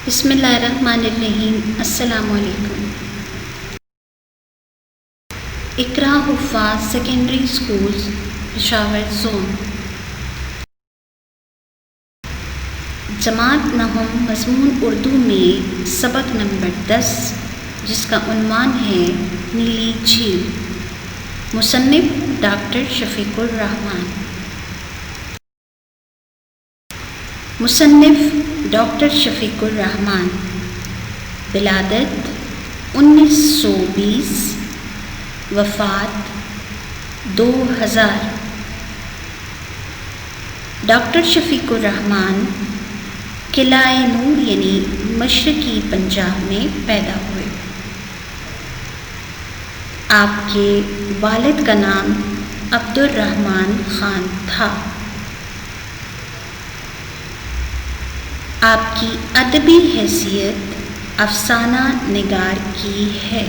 بسم اللہ الرحمن الرحیم۔ السلام علیکم۔ اقرا حفاظ سیکنڈری اسکولز پشاور زون، جماعت نہم مضمون اردو میں سبق نمبر 10، جس کا عنوان ہے نیلی جھیل۔ مصنف ڈاکٹر شفیق الرحمان۔ مصنف ڈاکٹر شفیق الرحمان، ولادت 1920، وفات 2000۔ ڈاکٹر شفیق الرحمان قلعہ نور یعنی مشرقی پنجاب میں پیدا ہوئے۔ آپ کے والد کا نام عبدالرحمان خان تھا۔ آپ کی ادبی حیثیت افسانہ نگار کی ہے۔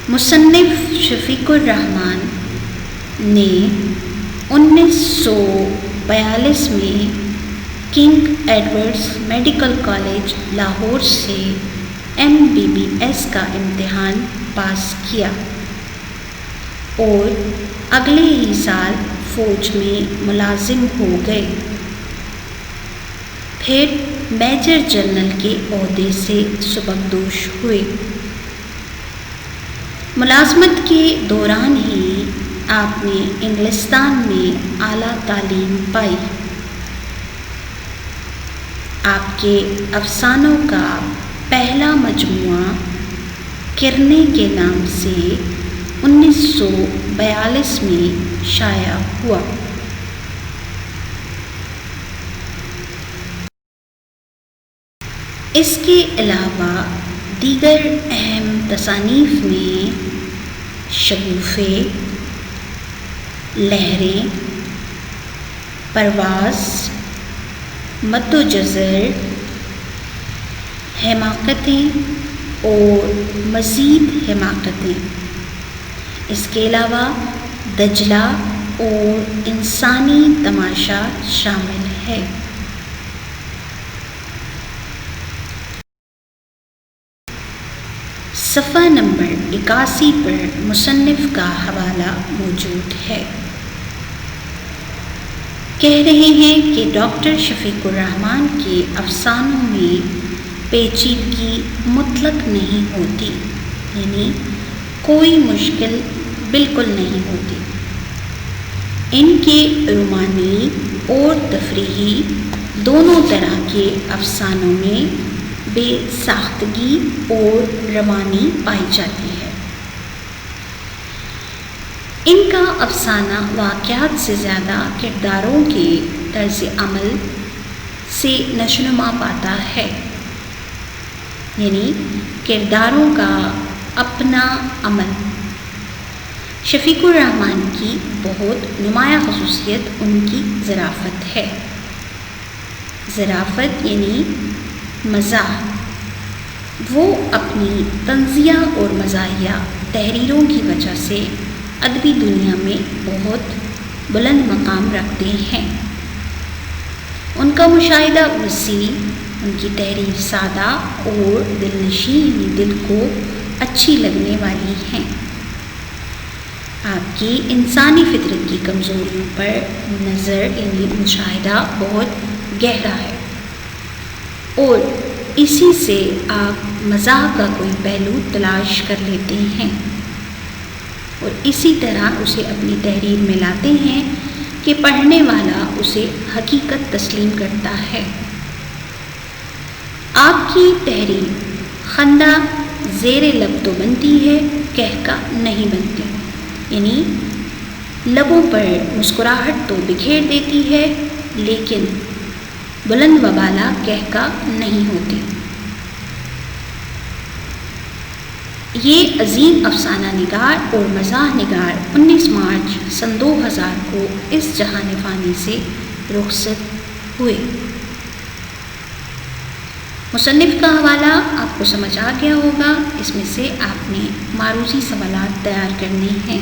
مصنف شفیق الرحمان نے 1942 میں king Edwards medical college Lahore سے MBBS کا امتحان پاس کیا اور اگلے ہی سال فوج میں ملازم ہو گئے۔ پھر میجر جنرل کے عہدے سے سبکدوش ہوئے۔ ملازمت کے دوران ہی آپ نے انگلستان میں اعلیٰ تعلیم پائی۔ آپ کے افسانوں کا پہلا مجموعہ کرنے کے نام سے 1942 میں شائع ہوا۔ اس کے علاوہ دیگر اہم تصانیف میں شگوفے، لہریں، پرواز، مد و جزر، حماقتیں اور مزید حماقتیں، اس کے علاوہ دجلہ اور انسانی تماشا شامل ہے۔ صفحہ نمبر 81 پر مصنف کا حوالہ موجود ہے۔ کہہ رہے ہیں کہ ڈاکٹر شفیق الرحمان کے افسانوں میں پیچیدگی مطلق نہیں ہوتی، یعنی کوئی مشکل بالکل نہیں ہوتی۔ ان کے رومانی اور تفریحی دونوں طرح کے افسانوں میں بے ساختگی اور روانی پائی جاتی ہے۔ ان کا افسانہ واقعات سے زیادہ کرداروں کے طرز عمل سے نشوونما پاتا ہے، یعنی کرداروں کا اپنا عمل۔ شفیق الرحمان کی بہت نمایاں خصوصیت ان کی ظرافت ہے۔ ظرافت یعنی مزاح۔ وہ اپنی طنزیہ اور مزاحیہ تحریروں کی وجہ سے ادبی دنیا میں بہت بلند مقام رکھتے ہیں۔ ان کا مشاہدہ وسیع، ان کی تحریر سادہ اور دلنشین، دل کو اچھی لگنے والی ہیں۔ آپ کی انسانی فطرت کی کمزوریوں پر نظر یعنی مشاہدہ بہت گہرا ہے، اور اسی سے آپ مزاح کا کوئی پہلو تلاش کر لیتے ہیں اور اسی طرح اسے اپنی تحریر میں لاتے ہیں کہ پڑھنے والا اسے حقیقت تسلیم کرتا ہے۔ آپ کی تحریر خندہ زیر لب تو بنتی ہے، کہکا نہیں بنتی، یعنی لبوں پر مسکراہٹ تو بکھیر دیتی ہے لیکن بلند و بالا کہکا نہیں ہوتی۔ یہ عظیم افسانہ نگار اور مزاح نگار 19 مارچ سن 2000 کو اس جہان فانی سے رخصت ہوئے۔ مصنف کا حوالہ آپ کو سمجھ آ گیا ہوگا۔ اس میں سے آپ نے معروضی سوالات تیار کرنے ہیں۔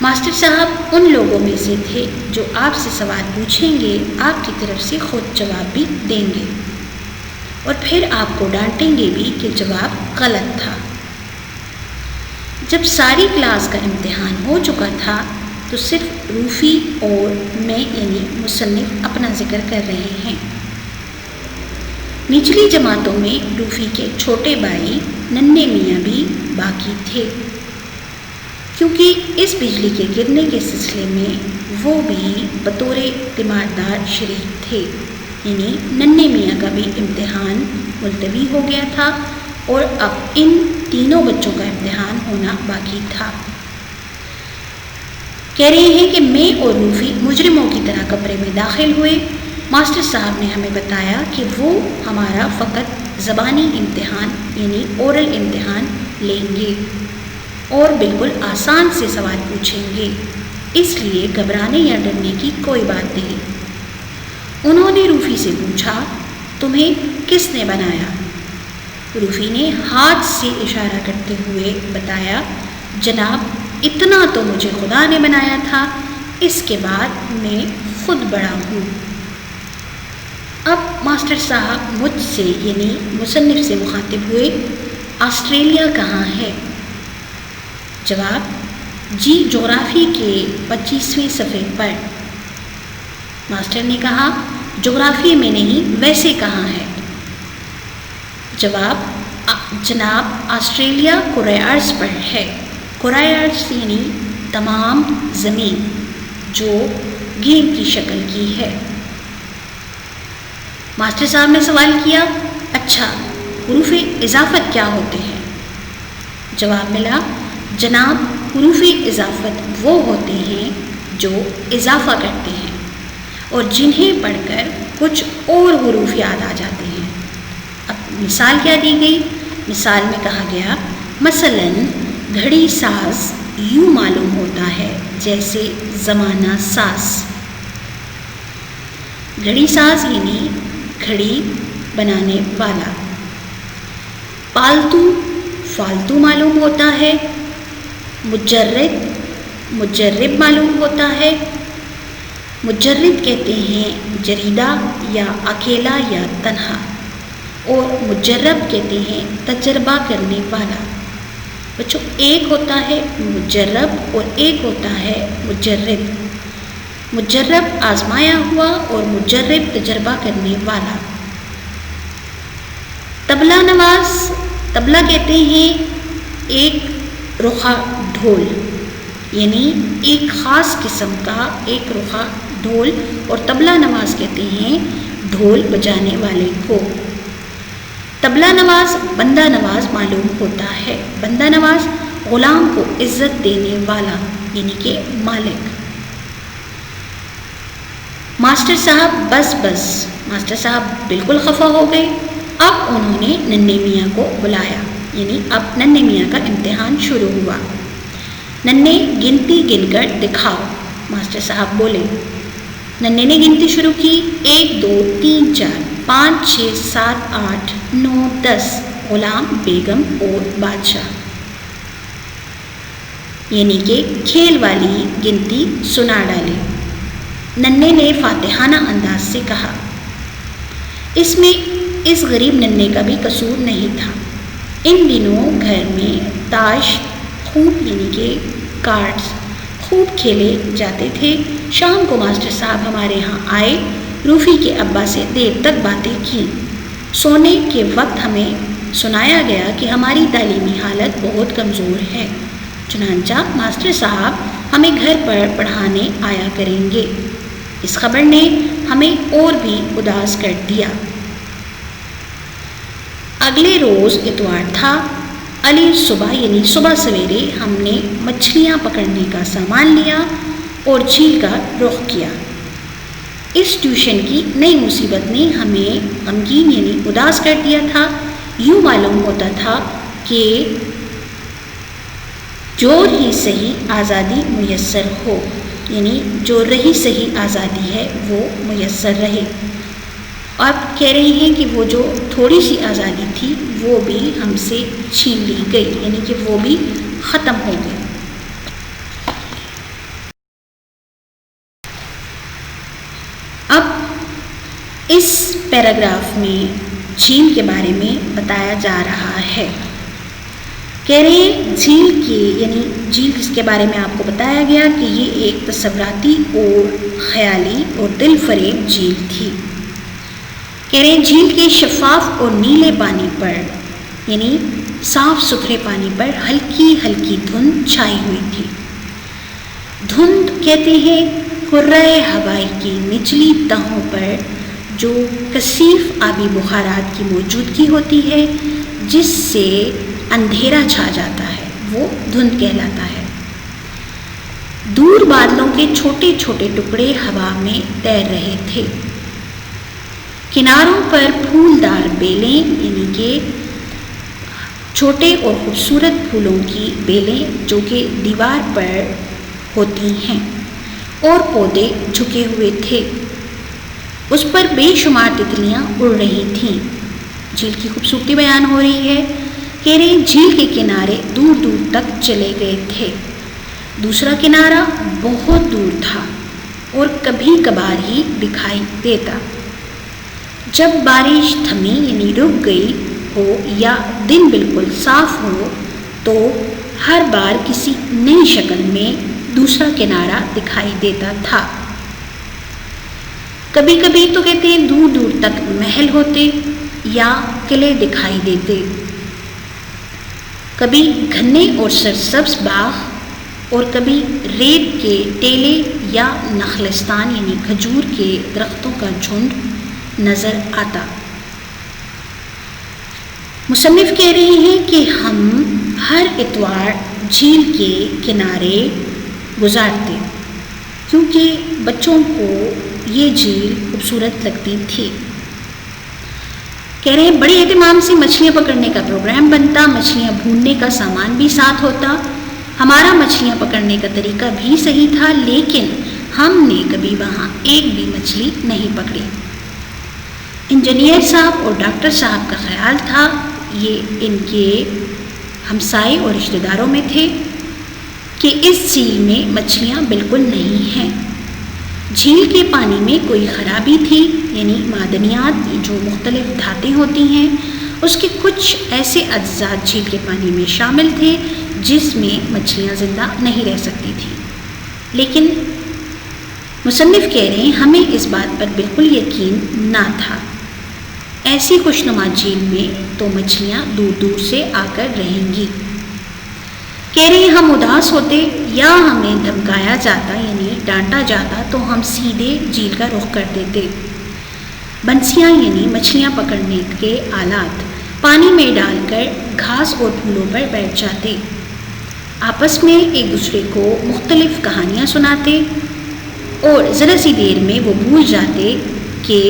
ماسٹر صاحب ان لوگوں میں سے تھے جو آپ سے سوال پوچھیں گے، آپ کی طرف سے خود جواب بھی دیں گے اور پھر آپ کو ڈانٹیں گے بھی کہ جواب غلط تھا۔ جب ساری کلاس کا امتحان ہو چکا تھا تو صرف روفی اور میں یعنی مصنف اپنا ذکر کر رہے ہیں۔ نچلی جماعتوں میں روفی کے چھوٹے بھائی ننھے میاں بھی باقی تھے، کیونکہ اس بجلی کے گرنے کے سلسلے میں وہ بھی بطور تیماردار شریک تھے، یعنی ننھے میاں کا بھی امتحان ملتوی ہو گیا تھا اور اب ان تینوں بچوں کا امتحان ہونا باقی تھا۔ کہہ رہے ہیں کہ میں اور روفی مجرموں کی طرح کمرے میں داخل ہوئے۔ ماسٹر صاحب نے ہمیں بتایا کہ وہ ہمارا فقط زبانی امتحان یعنی اورل امتحان لیں گے اور بالکل آسان سے سوال پوچھیں گے، اس لیے گھبرانے یا ڈرنے کی کوئی بات نہیں۔ انہوں نے روفی سے پوچھا، تمہیں کس نے بنایا؟ روفی نے ہاتھ سے اشارہ کرتے ہوئے بتایا، جناب اتنا تو مجھے خدا نے بنایا تھا، اس کے بعد میں خود بڑا ہوں۔ اب ماسٹر صاحب مجھ سے یعنی مصنف سے مخاطب ہوئے، آسٹریلیا کہاں ہے؟ جواب، جی جغرافی کے 25ویں صفحے پر۔ ماسٹر نے کہا، جغرافی میں نہیں، ویسے کہاں ہے؟ جواب، جناب آسٹریلیا کرۂ ارض پر ہے۔ کرۂ ارض یعنی تمام زمین جو گیند کی شکل کی ہے۔ ماسٹر صاحب نے سوال کیا، اچھا حروف اضافت کیا ہوتے ہیں؟ جواب ملا، جناب حروف اضافت وہ ہوتے ہیں جو اضافہ کرتے ہیں اور جنہیں پڑھ کر کچھ اور حروف یاد آ جاتے ہیں۔ اب مثال کیا دی گئی؟ مثال میں کہا گیا، مثلاً گھڑی ساز یوں معلوم ہوتا ہے جیسے زمانہ ساز۔ گھڑی ساز یعنی گھڑی بنانے والا۔ پالتو فالتو معلوم ہوتا ہے۔ مجرب معلوم ہوتا ہے۔ مجرد کہتے ہیں جریدہ یا اکیلا یا تنہا، اور مجرب کہتے ہیں تجربہ کرنے والا۔ بچوں ایک ہوتا ہے مجرب اور ایک ہوتا ہے مجرب۔ مجرب آزمایا ہوا اور مجرب تجربہ کرنے والا۔ طبلہ نواز، طبلہ کہتے ہیں ایک رخا ڈھول، یعنی ایک خاص قسم کا ایک رخا ڈھول، اور طبلہ نواز کہتے ہیں ڈھول بجانے والے کو۔ طبلہ نواز بندہ نواز معلوم ہوتا ہے۔ بندہ نواز غلام کو عزت دینے والا یعنی کہ مالک۔ ماسٹر صاحب بس بس، ماسٹر صاحب بالکل خفا ہو گئے۔ اب انہوں نے ننھے میاں کو بلایا، یعنی اب ننھے میاں کا امتحان شروع ہوا۔ ننھے گنتی گن کر دکھاؤ، ماسٹر صاحب بولے۔ ننھے نے گنتی شروع کی، 1 2 3 4 5 6 7 8 9 10 غلام، بیگم اور بادشاہ، یعنی کہ کھیل والی گنتی سنا ڈالی۔ ننھے نے فاتحانہ انداز سے کہا۔ اس میں اس غریب ننھے کا بھی قصور نہیں تھا۔ ان دنوں گھر میں تاش خوب یعنی کہ کارڈز خوب کھیلے جاتے تھے۔ شام کو ماسٹر صاحب ہمارے ہاں آئے، روفی کے ابا سے دیر تک باتیں کیں۔ سونے کے وقت ہمیں سنایا گیا کہ ہماری تعلیمی حالت بہت کمزور ہے، چنانچہ ماسٹر صاحب ہمیں گھر پر پڑھانے آیا کریں گے۔ اس خبر نے ہمیں اور بھی اداس کر دیا۔ اگلے روز اتوار تھا۔ علی صبح یعنی صبح سویرے ہم نے مچھلیاں پکڑنے کا سامان لیا اور جھیل کا رخ کیا۔ اس ٹیوشن کی نئی مصیبت نے ہمیں غمگین یعنی اداس کر دیا تھا۔ یوں معلوم ہوتا تھا کہ جو ہی صحیح آزادی میسر ہو، یعنی جو رہی صحیح آزادی ہے وہ میسر رہے۔ آپ کہہ رہے ہیں کہ وہ جو تھوڑی سی آزادی تھی وہ بھی ہم سے چھین لی گئی، یعنی کہ وہ بھی ختم ہو گئی۔ اس پیراگراف میں جھیل کے بارے میں بتایا جا رہا ہے. کہہ رہے ہیں جھیل کی یعنی جھیل جس کے بارے میں آپ کو بتایا گیا کہ یہ ایک تصوراتی اور خیالی اور دل فریب جھیل تھی. کہہ رہے ہیں جھیل کے شفاف اور نیلے پانی پر یعنی صاف ستھرے پانی پر ہلکی ہلکی دھند چھائی ہوئی تھی. دھند کہتے ہیں کرۂ ہوائی کی نچلی تہوں پر جو کثیف آبی بخارات کی موجودگی ہوتی ہے جس سے اندھیرا چھا جاتا ہے وہ دھند کہلاتا ہے. دور بادلوں کے چھوٹے چھوٹے ٹکڑے ہوا میں تیر رہے تھے. کناروں پر پھولدار بیلیں یعنی کہ چھوٹے اور خوبصورت پھولوں کی بیلیں جو کہ دیوار پر ہوتی ہیں اور پودے جھکے ہوئے تھے. اس پر بے شمار تتلیاں اڑ رہی تھیں. جھیل کی خوبصورتی بیان ہو رہی ہے. کہہ رہے جھیل کے کنارے دور دور تک چلے گئے تھے. دوسرا کنارہ بہت دور تھا اور کبھی کبھار ہی دکھائی دیتا. جب بارش تھمی یعنی رک گئی ہو یا دن بالکل صاف ہو تو ہر بار کسی نئی شکل میں دوسرا کنارہ دکھائی دیتا تھا. کبھی کبھی تو کہتے ہیں دور دور تک محل ہوتے یا قلعے دکھائی دیتے. کبھی گھنے اور سرسبز باغ اور کبھی ریت کے ٹیلے یا نخلستان یعنی کھجور کے درختوں کا جھنڈ نظر آتا. مصنف کہہ رہے ہیں کہ ہم ہر اتوار جھیل کے کنارے گزارتے کیونکہ بچوں کو یہ جھیل خوبصورت لگتی تھی. کہہ رہے ہیں بڑے اہتمام سے مچھلیاں پکڑنے کا پروگرام بنتا. مچھلیاں بھوننے کا سامان بھی ساتھ ہوتا. ہمارا مچھلیاں پکڑنے کا طریقہ بھی صحیح تھا لیکن ہم نے کبھی وہاں ایک بھی مچھلی نہیں پکڑی. انجینئر صاحب اور ڈاکٹر صاحب کا خیال تھا یہ ان کے ہمسائے اور رشتہ داروں میں تھے کہ اس جھیل میں مچھلیاں بالکل نہیں ہیں. جھیل کے پانی میں کوئی خرابی تھی یعنی معدنیات جو مختلف دھاتیں ہوتی ہیں اس کے کچھ ایسے اجزاء جھیل کے پانی میں شامل تھے جس میں مچھلیاں زندہ نہیں رہ سکتی تھیں. لیکن مصنف کہہ رہے ہیں ہمیں اس بات پر بالکل یقین نہ تھا. ایسی خوشنما جھیل میں تو مچھلیاں دور دور سے آ کر رہیں گی. کہہ رہے ہیں ہم اداس ہوتے یا ہمیں دھمکایا جاتا یعنی ڈانٹا جاتا تو ہم سیدھے جھیل کا رخ کر دیتے. بنسیاں یعنی مچھلیاں پکڑنے کے آلات پانی میں ڈال کر گھاس اور پھولوں پر بیٹھ جاتے. آپس میں ایک دوسرے کو مختلف کہانیاں سناتے اور ذرا سی دیر میں وہ بھول جاتے کہ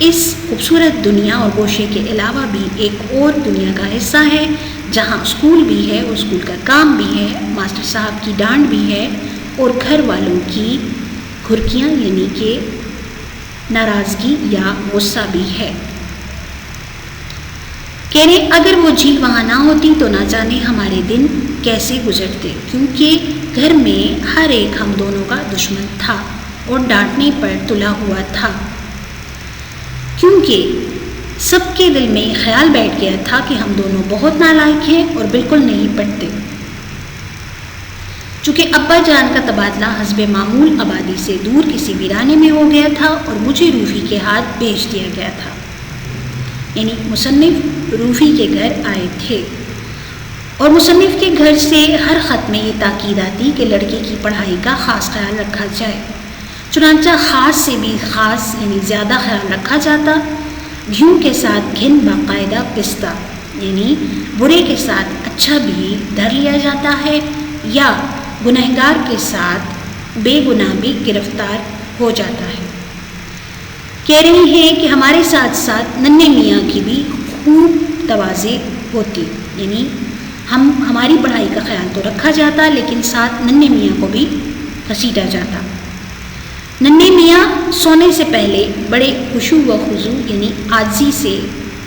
اس خوبصورت دنیا اور گوشے کے علاوہ بھی ایک اور دنیا کا حصہ ہے جہاں اسکول بھی ہے اور اسکول کا کام بھی ہے, ماسٹر صاحب کی ڈانٹ بھی ہے اور گھر والوں کی گھرکیاں یعنی کہ ناراضگی یا غصہ بھی ہے. کہہ رہے اگر وہ جھیل وہاں نہ ہوتی تو نہ جانے ہمارے دن کیسے گزرتے کیونکہ گھر میں ہر ایک ہم دونوں کا دشمن تھا اور ڈانٹنے پر تلا ہوا تھا. کیونکہ سب کے دل میں یہ خیال بیٹھ گیا تھا کہ ہم دونوں بہت نالائق ہیں اور بالکل نہیں پڑھتے. چونکہ ابا جان کا تبادلہ حسب معمول آبادی سے دور کسی ویرانے میں ہو گیا تھا اور مجھے روفی کے ہاتھ بھیج دیا گیا تھا. یعنی مصنف روفی کے گھر آئے تھے اور مصنف کے گھر سے ہر خط میں یہ تاکید آتی کہ لڑکے کی پڑھائی کا خاص خیال رکھا جائے. چنانچہ خاص سے بھی خاص یعنی زیادہ خیال رکھا جاتا. گھیوں کے ساتھ گھن باقاعدہ پستا یعنی برے کے ساتھ اچھا بھی دھر لیا جاتا ہے یا گنہگار کے ساتھ بے گناہ بھی گرفتار ہو جاتا ہے. کہہ رہی ہیں کہ ہمارے ساتھ ساتھ ننھے میاں کی بھی خوب توازے ہوتی. یعنی ہماری پڑھائی کا خیال تو رکھا جاتا لیکن ساتھ ننھے میاں کو بھی گھسیٹا جاتا. ننھے میاں سونے سے پہلے بڑے خشوع و خضوع یعنی عاجزی سے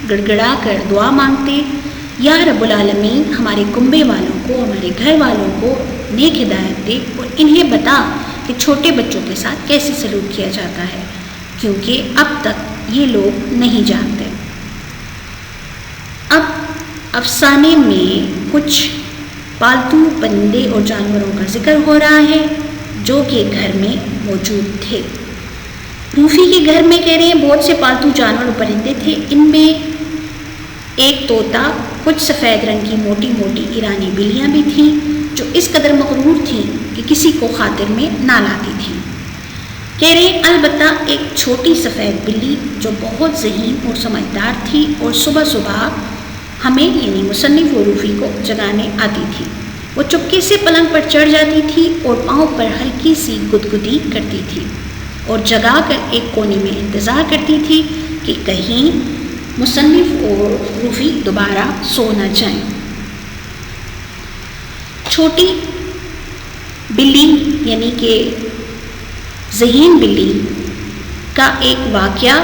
گڑ گڑا کر دعا مانگتے, یا رب العالمین ہمارے کنبے والوں کو ہمارے گھر والوں کو نیک ہدایت دے اور انہیں بتا کہ چھوٹے بچوں کے ساتھ کیسے سلوک کیا جاتا ہے کیونکہ اب تک یہ لوگ نہیں جانتے۔ اب افسانے میں کچھ پالتو پرندے اور جانوروں کا ذکر ہو رہا ہے جو کہ گھر میں موجود تھے۔ روفی کے گھر میں کہہ رہے ہیں بہت سے پالتو جانور اور پرندے تھے۔ ان میں ایک طوطا، کچھ سفید رنگ کی موٹی موٹی ایرانی بلیاں بھی تھیں جو اس قدر مغرور تھیں کہ کسی کو خاطر میں نہ لاتی تھیں۔ کہہ رہے ہیں البتہ ایک چھوٹی سفید بلی جو بہت ذہین اور سمجھدار تھی اور صبح صبح ہمیں یعنی مصنف و روفی کو جگانے آتی تھی۔ وہ چپکے سے پلنگ پر چڑھ جاتی تھی اور پاؤں پر ہلکی سی گدگدی کرتی تھی اور جگا کر ایک کونے میں انتظار کرتی تھی کہ کہیں مصنف اور روفی دوبارہ سو نہ جائیں۔ چھوٹی بلی یعنی کہ ذہین بلی کا ایک واقعہ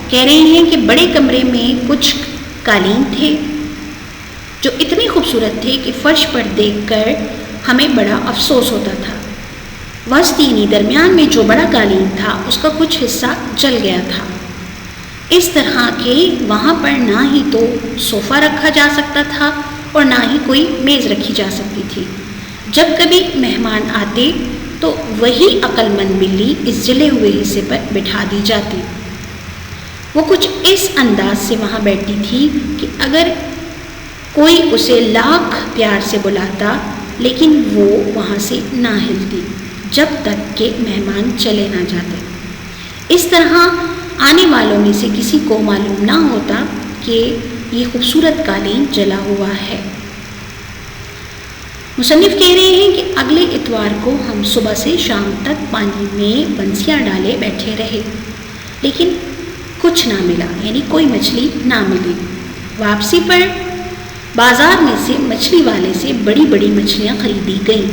کہہ رہے ہیں کہ بڑے کمرے میں کچھ قالین تھے جو اتنے خوبصورت تھے کہ فرش پر دیکھ کر ہمیں بڑا افسوس ہوتا تھا۔ وسط یعنی درمیان میں جو بڑا قالین تھا اس کا کچھ حصہ جل گیا تھا۔ اس طرح کہ وہاں پر نہ ہی تو صوفہ رکھا جا سکتا تھا اور نہ ہی کوئی میز رکھی جا سکتی تھی۔ جب کبھی مہمان آتے تو وہی عقل مند بلی اس جلے ہوئے حصے پر بٹھا دی جاتی۔ وہ کچھ اس انداز سے وہاں بیٹھتی تھی کہ اگر کوئی اسے لاکھ پیار سے بلاتا لیکن وہ وہاں سے نہ ہلتی جب تک کہ مہمان چلے نہ جاتے۔ اس طرح آنے والوں میں سے کسی کو معلوم نہ ہوتا کہ یہ خوبصورت قالین جلا ہوا ہے۔ مصنف کہہ رہے ہیں کہ اگلے اتوار کو ہم صبح سے شام تک پانی میں بنسیاں ڈالے بیٹھے رہے لیکن کچھ نہ ملا، یعنی کوئی مچھلی نہ ملی۔ واپسی پر بازار میں سے مچھلی والے سے بڑی بڑی مچھلیاں خریدی گئیں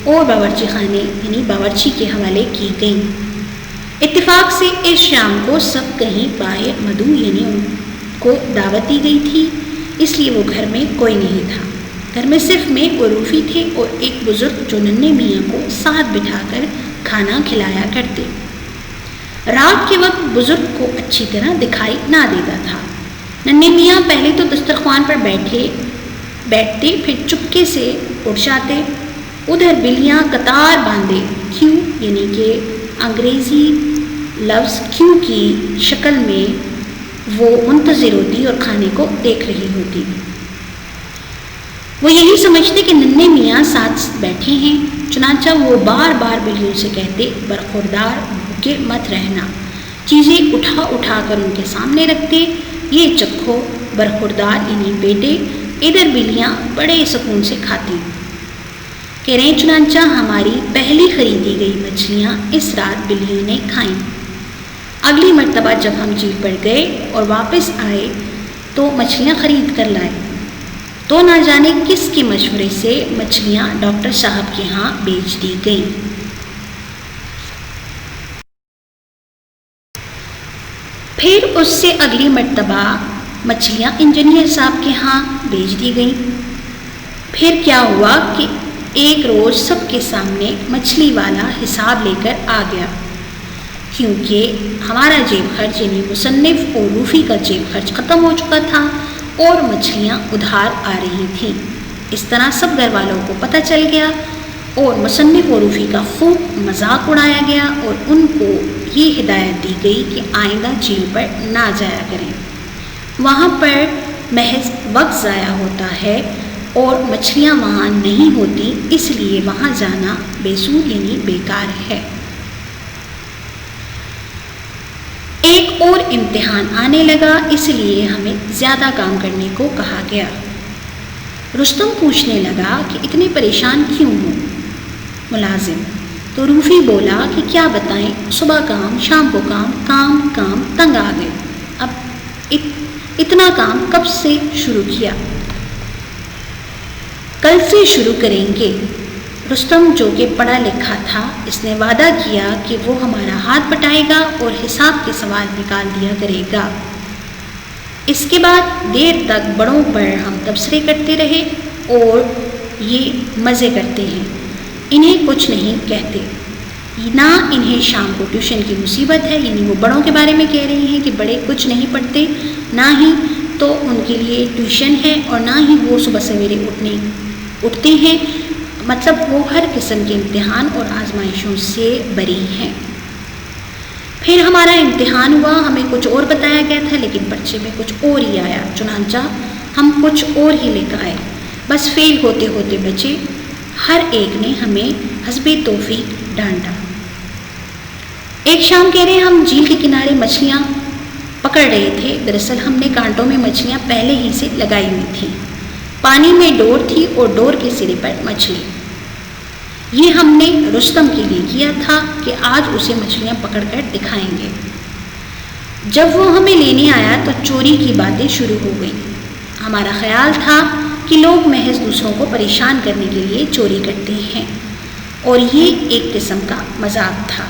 اور باورچی خانے یعنی باورچی کے حوالے کی گئیں۔ اتفاق سے اس شام کو سب کہیں باہر مدعو یعنی ان کو دعوت دی گئی تھی، اس لیے وہ گھر میں کوئی نہیں تھا۔ گھر میں صرف میں اور روفی تھے اور ایک بزرگ جو ننھے میاں کو ساتھ بٹھا کر کھانا کھلایا کرتے۔ رات کے وقت بزرگ کو اچھی طرح دکھائی نہ دیتا تھا۔ ننھے میاں پہلے تو دسترخوان پر بیٹھتے پھر چپکے سے اٹھ جاتے۔ ادھر بلیاں قطار باندھے کیوں یعنی کہ انگریزی لفظ کیوں کی شکل میں وہ منتظر ہوتی اور کھانے کو دیکھ رہی ہوتی۔ وہ یہی سمجھتے کہ ننھے میاں ساتھ بیٹھے ہیں، چنانچہ وہ بار بار بلیوں سے کہتے برخوردار بھوکے مت رہنا، چیزیں اٹھا اٹھا کر ان کے سامنے رکھتے، یہ چکھو برخوردار یعنی بیٹے۔ ادھر بلیاں بڑے سکون سے کھاتی۔ کہہ رہے ہیں چنانچہ ہماری پہلی خریدی گئی مچھلیاں اس رات بلیوں نے کھائیں۔ اگلی مرتبہ جب ہم جھیل پر گئے اور واپس آئے تو مچھلیاں خرید کر لائے تو نہ جانے کس کے مشورے سے مچھلیاں ڈاکٹر صاحب کے ہاں بیچ دی گئیں۔ پھر اس سے اگلی مرتبہ مچھلیاں انجینئر صاحب کے ہاں بیچ دی گئیں۔ پھر کیا ہوا کہ ایک روز سب کے سامنے مچھلی والا حساب لے کر آ گیا، کیونکہ ہمارا جیب خرچ یعنی مصنف اور روفی کا جیب خرچ ختم ہو چکا تھا اور مچھلیاں ادھار آ رہی تھیں۔ اس طرح سب گھر والوں کو پتہ چل گیا اور مصنف اور روفی کا خوب مذاق اڑایا گیا اور ان کو یہ ہدایت دی گئی کہ آئندہ جھیل پر نہ جایا کریں، وہاں پر محض وقت ضائع ہوتا ہے اور مچھلیاں وہاں نہیں ہوتی، اس لیے وہاں جانا بے سود یعنی بیکار ہے۔ ایک اور امتحان آنے لگا، اس لیے ہمیں زیادہ کام کرنے کو کہا گیا۔ رستم پوچھنے لگا کہ اتنے پریشان کیوں ہو ملازم؟ تو روفی بولا کہ کیا بتائیں، صبح کام شام کو کام کام کام تنگ آ گئے، اب اتنا کام کب سے شروع کیا؟ کل سے شروع کریں گے۔ رستم جو کہ پڑھا لکھا تھا، اس نے وعدہ کیا کہ وہ ہمارا ہاتھ بٹائے گا اور حساب کے سوال نکال دیا کرے گا۔ اس کے بعد دیر تک بڑوں پر ہم تبصرے کرتے رہے اور یہ مزے کرتے ہیں، انہیں کچھ نہیں کہتے۔ نہ انہیں شام کو ٹیوشن کی مصیبت ہے، یعنی وہ بڑوں کے بارے میں کہہ رہی ہیں کہ بڑے کچھ نہیں پڑھتے، نہ ہی تو ان کے لیے ٹیوشن ہے اور نہ ہی وہ صبح سویرے اٹھتے ہیں، مطلب وہ ہر قسم کے امتحان اور آزمائشوں سے بری ہیں۔ پھر ہمارا امتحان ہوا، ہمیں کچھ اور بتایا گیا تھا لیکن پرچے میں کچھ اور ہی آیا، چنانچہ ہم کچھ اور ہی لے کر آئے، بس فیل ہوتے ہوتے بچے۔ ہر ایک نے ہمیں حسب توفیق ڈانٹا۔ ایک شام کہہ رہے ہیں ہم جھیل کے کنارے مچھلیاں پکڑ رہے تھے، دراصل ہم نے کانٹوں میں مچھلیاں پہلے ہی سے لگائی ہوئی تھیں، پانی میں ڈور تھی اور ڈور کے سرے پر مچھلی۔ یہ ہم نے رستم کے لیے کیا تھا کہ آج اسے مچھلیاں پکڑ کر دکھائیں گے۔ جب وہ ہمیں لینے آیا تو چوری کی باتیں شروع ہو گئیں۔ ہمارا خیال تھا کہ لوگ محض دوسروں کو پریشان کرنے کے لیے چوری کرتے ہیں اور یہ ایک قسم کا مذاق تھا۔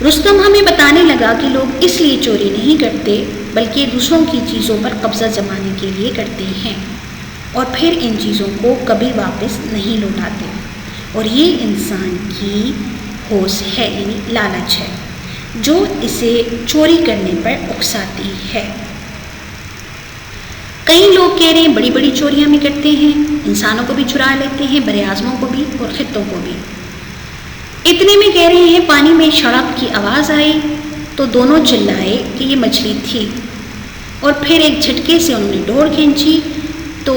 رستم ہمیں بتانے لگا کہ لوگ اس لیے چوری نہیں کرتے بلکہ دوسروں کی چیزوں پر قبضہ جمانے کے لیے کرتے ہیں اور پھر ان چیزوں کو کبھی واپس نہیں لوٹاتے، اور یہ انسان کی ہوس ہے، یعنی لالچ ہے، جو اسے چوری کرنے پر اکساتی ہے۔ کئی لوگ کہہ رہے ہیں بڑی بڑی چوریاں بھی کرتے ہیں، انسانوں کو بھی چرا لیتے ہیں، بر اعظموں کو بھی اور خطوں کو بھی۔ اتنے میں کہہ رہے ہیں پانی میں شڑپ کی آواز آئی تو دونوں چلائے کہ یہ مچھلی تھی، اور پھر ایک جھٹکے سے انہوں نے ڈور کھینچی تو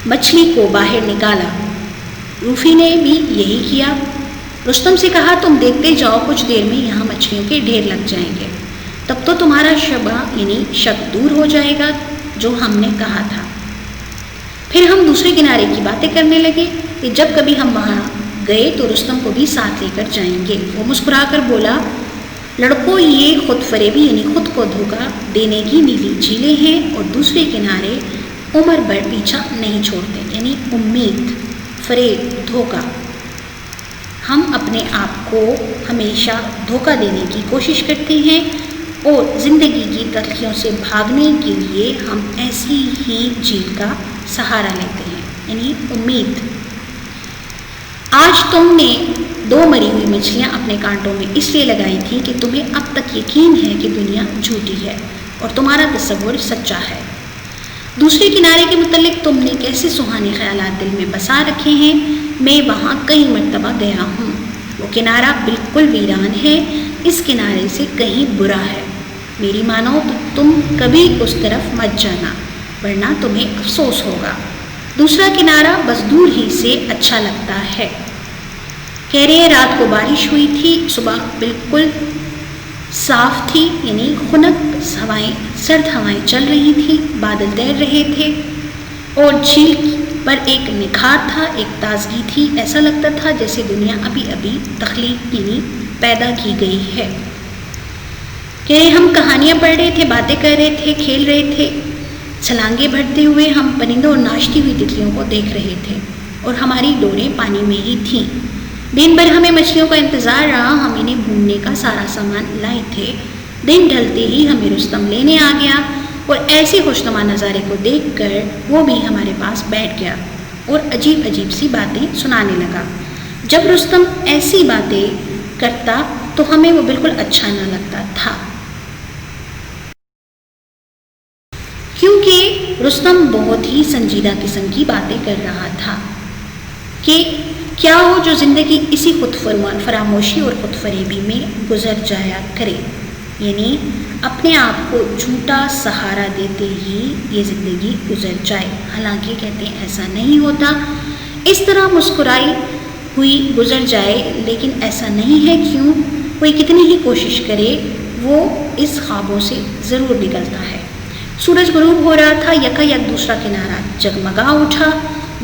مچھلی کو باہر نکالا۔ روفی نے بھی یہی کیا۔ رستم سے کہا تم دیکھتے جاؤ، کچھ دیر میں یہاں مچھلیوں کے ڈھیر لگ جائیں گے، تب تو تمہارا شبہ یعنی شک دور ہو جائے گا جو ہم نے کہا تھا۔ پھر ہم دوسرے کنارے کی باتیں کرنے لگے کہ جب کبھی ہم وہاں گئے تو رستم کو بھی ساتھ لے کر جائیں گے۔ وہ مسکرا کر بولا لڑکوں یہ خود فریبی یعنی خود کو دھوکہ دینے کی نیلی جھیلیں ہیں اور دوسرے کنارے عمر بھر پیچھا نہیں چھوڑتے، یعنی امید، فریب، دھوکہ۔ ہم اپنے آپ کو ہمیشہ دھوکہ دینے کی کوشش کرتے ہیں اور زندگی کی تلخیوں سے بھاگنے کے لیے ہم ایسی ہی جھیل کا سہارا لیتے ہیں، یعنی امید۔ آج تم نے 2 مری ہوئی مچھلیاں اپنے کانٹوں میں اس لیے لگائی تھیں کہ تمہیں اب تک یقین ہے کہ دنیا جھوٹی ہے اور تمہارا تصور سچا ہے۔ دوسرے کنارے کے متعلق تم نے کیسے سہانے خیالات دل میں بسا رکھے ہیں، میں وہاں کئی مرتبہ گیا ہوں۔ وہ کنارہ بالکل ویران ہے، اس کنارے سے کہیں برا ہے۔ میری مانو تو تم کبھی اس طرف مت جانا ورنہ تمہیں افسوس ہوگا۔ دوسرا کنارہ بس دور ہی سے اچھا لگتا ہے۔ کہہ رہے ہیں رات کو بارش ہوئی تھی، صبح بالکل صاف تھی، یعنی خنک ہوائیں، سرد ہوائیں چل رہی تھیں، بادل تیر رہے تھے اور جھیل پر ایک نکھار تھا، ایک تازگی تھی، ایسا لگتا تھا جیسے دنیا ابھی ابھی تخلیق یعنی پیدا کی گئی ہے۔ کہ ہم کہانیاں پڑھ رہے تھے، باتیں کر رہے تھے، کھیل رہے تھے، چھلانگیں بھرتے ہوئے ہم پرندوں اور ناشتی ہوئی تتلیوں کو دیکھ رہے تھے اور ہماری ڈوریں پانی میں ہی تھیں۔ دن بھر ہمیں مچھلیوں کا انتظار رہا، ہم انہیں ڈھونڈنے کا سارا سامان لائے تھے۔ دن ڈھلتے ہی ہمیں رستم لینے آ گیا اور ایسے خوشنما نظارے کو دیکھ کر وہ بھی ہمارے پاس بیٹھ گیا اور عجیب عجیب سی باتیں سنانے لگا۔ جب رستم ایسی باتیں کرتا تو ہمیں وہ بالکل اچھا نہ لگتا تھا، کیونکہ رستم بہت ہی سنجیدہ قسم کی باتیں کر رہا تھا کہ کیا ہو جو زندگی اسی خود فراموشی اور خود فریبی میں گزر جایا کرے، یعنی اپنے آپ کو جھوٹا سہارا دیتے ہی یہ زندگی گزر جائے۔ حالانکہ کہتے ہیں ایسا نہیں ہوتا، اس طرح مسکرائی ہوئی گزر جائے، لیکن ایسا نہیں ہے۔ کیوں؟ کوئی کتنی ہی کوشش کرے وہ اس خوابوں سے ضرور نکلتا ہے۔ سورج غروب ہو رہا تھا، یکا یک دوسرا کنارہ جگمگا اٹھا۔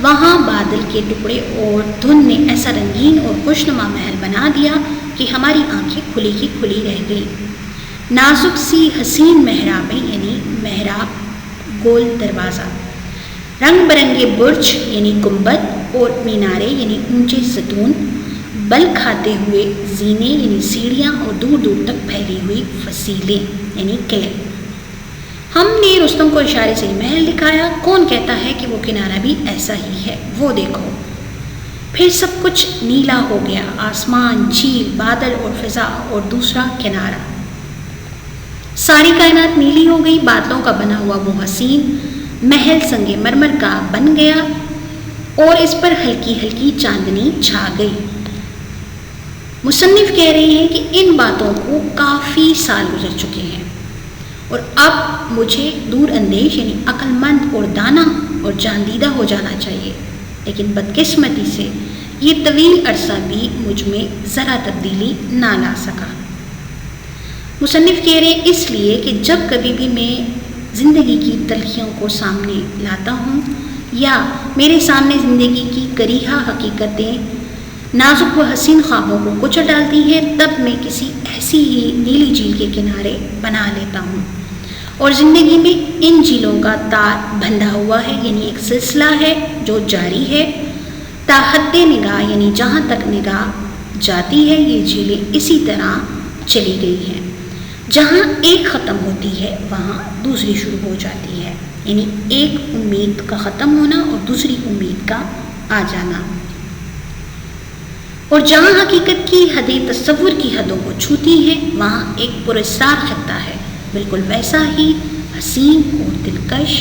وہاں بادل کے ٹکڑے اور دھند نے ایسا رنگین اور خوشنما محل بنا دیا کہ ہماری آنکھیں کھلی کی کھلی رہ گئیں۔ نازک سی حسین محرابیں یعنی محراب گول دروازہ، رنگ برنگے برج یعنی گنبد اور مینارے یعنی اونچے ستون، بل کھاتے ہوئے زینے یعنی سیڑھیاں اور دور دور تک پھیلی ہوئی فصیلیں یعنی قلعے۔ ہم نے رستم کو اشارے سے محل دکھایا۔ کون کہتا ہے کہ وہ کنارہ بھی ایسا ہی ہے، وہ دیکھو۔ پھر سب کچھ نیلا ہو گیا، آسمان، جھیل، بادل اور فضا اور دوسرا کنارہ۔ ساری کائنات نیلی ہو گئی، بادلوں کا بنا ہوا وہ حسین محل سنگ مرمر کا بن گیا اور اس پر ہلکی ہلکی چاندنی چھا گئی۔ مصنف کہہ رہے ہیں کہ ان باتوں کو کافی سال گزر چکے ہیں اور اب مجھے دور اندیش یعنی عقل مند اور دانا اور جاندیدہ ہو جانا چاہیے، لیکن بدقسمتی سے یہ طویل عرصہ بھی مجھ میں ذرا تبدیلی نہ لا سکا۔ مصنف کہہ رہے ہیں اس لیے کہ جب کبھی بھی میں زندگی کی تلخیوں کو سامنے لاتا ہوں یا میرے سامنے زندگی کی کریہہ حقیقتیں نازک و حسین خوابوں کو کچل ڈالتی ہیں، تب میں کسی ایسی ہی نیلی جھیل کے کنارے بنا لیتا ہوں اور زندگی میں ان جھیلوں کا تار بندھا ہوا ہے، یعنی ایک سلسلہ ہے جو جاری ہے تا حد نگاہ، یعنی جہاں تک نگاہ جاتی ہے یہ جھیلیں اسی طرح چلی گئی ہیں۔ جہاں ایک ختم ہوتی ہے وہاں دوسری شروع ہو جاتی ہے، یعنی ایک امید کا ختم ہونا اور دوسری امید کا آ جانا۔ اور جہاں حقیقت کی حدیں تصور کی حدوں کو چھوتی ہیں وہاں ایک پراسرار خطہ ہے، بالکل ویسا ہی حسین اور دلکش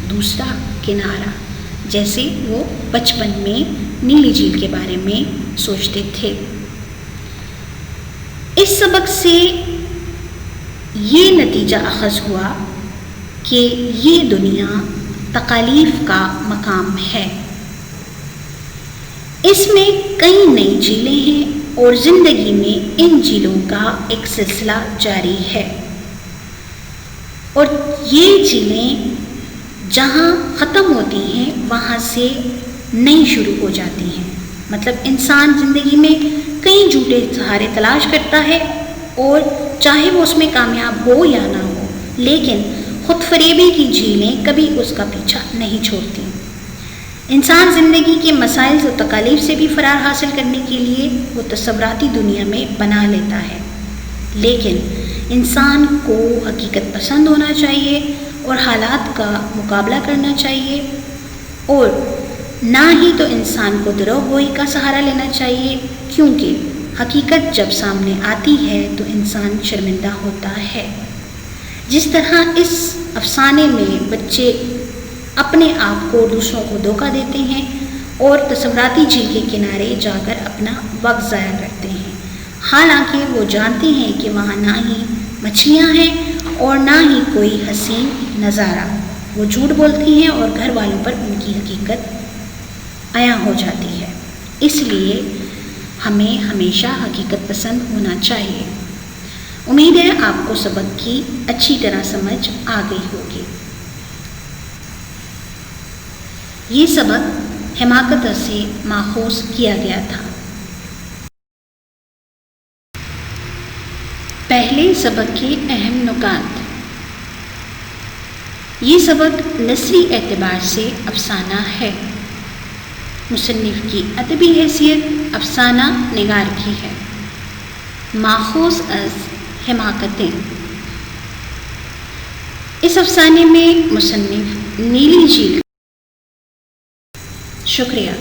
دوسرا کنارہ جیسے وہ بچپن میں نیلی جھیل کے بارے میں سوچتے تھے۔ اس سبق سے یہ نتیجہ اخذ ہوا کہ یہ دنیا تکالیف کا مقام ہے، اس میں کئی نئی جھیلیں ہیں اور زندگی میں ان جھیلوں کا ایک سلسلہ جاری ہے، اور یہ جھیلیں جہاں ختم ہوتی ہیں وہاں سے نئی شروع ہو جاتی ہیں۔ مطلب انسان زندگی میں کئی جھوٹے سہارے تلاش کرتا ہے اور چاہے وہ اس میں کامیاب ہو یا نہ ہو، لیکن خود فریبی کی جھیلیں کبھی اس کا پیچھا نہیں چھوڑتی۔ انسان زندگی کے مسائل و تکالیف سے بھی فرار حاصل کرنے کے لیے وہ تصوراتی دنیا میں بنا لیتا ہے، لیکن انسان کو حقیقت پسند ہونا چاہیے اور حالات کا مقابلہ کرنا چاہیے، اور نہ ہی تو انسان کو دروغ گوئی کا سہارا لینا چاہیے، کیونکہ حقیقت جب سامنے آتی ہے تو انسان شرمندہ ہوتا ہے۔ جس طرح اس افسانے میں بچے اپنے آپ کو دوسروں کو دھوکہ دیتے ہیں اور تصوراتی جھیل کے کنارے جا کر اپنا وقت ضائع کرتے ہیں، حالانکہ وہ جانتے ہیں کہ وہاں نہ ہی مچھلیاں ہیں اور نہ ہی کوئی حسین نظارہ۔ وہ جھوٹ بولتی ہیں اور گھر والوں پر ان کی حقیقت عیاں ہو جاتی ہے۔ اس لیے ہمیں ہمیشہ حقیقت پسند ہونا چاہیے۔ امید ہے آپ کو سبق کی اچھی طرح سمجھ آ گئی ہوگی۔ یہ سبق حماقت سے ماخوذ کیا گیا تھا۔ پہلے سبق کے اہم نکات۔ یہ سبق نثری اعتبار سے افسانہ ہے۔ مصنف کی ادبی حیثیت افسانہ نگار کی ہے۔ ماخوذ از حماقتیں۔ اس افسانے میں مصنف نیلی جھیل۔ شکریہ۔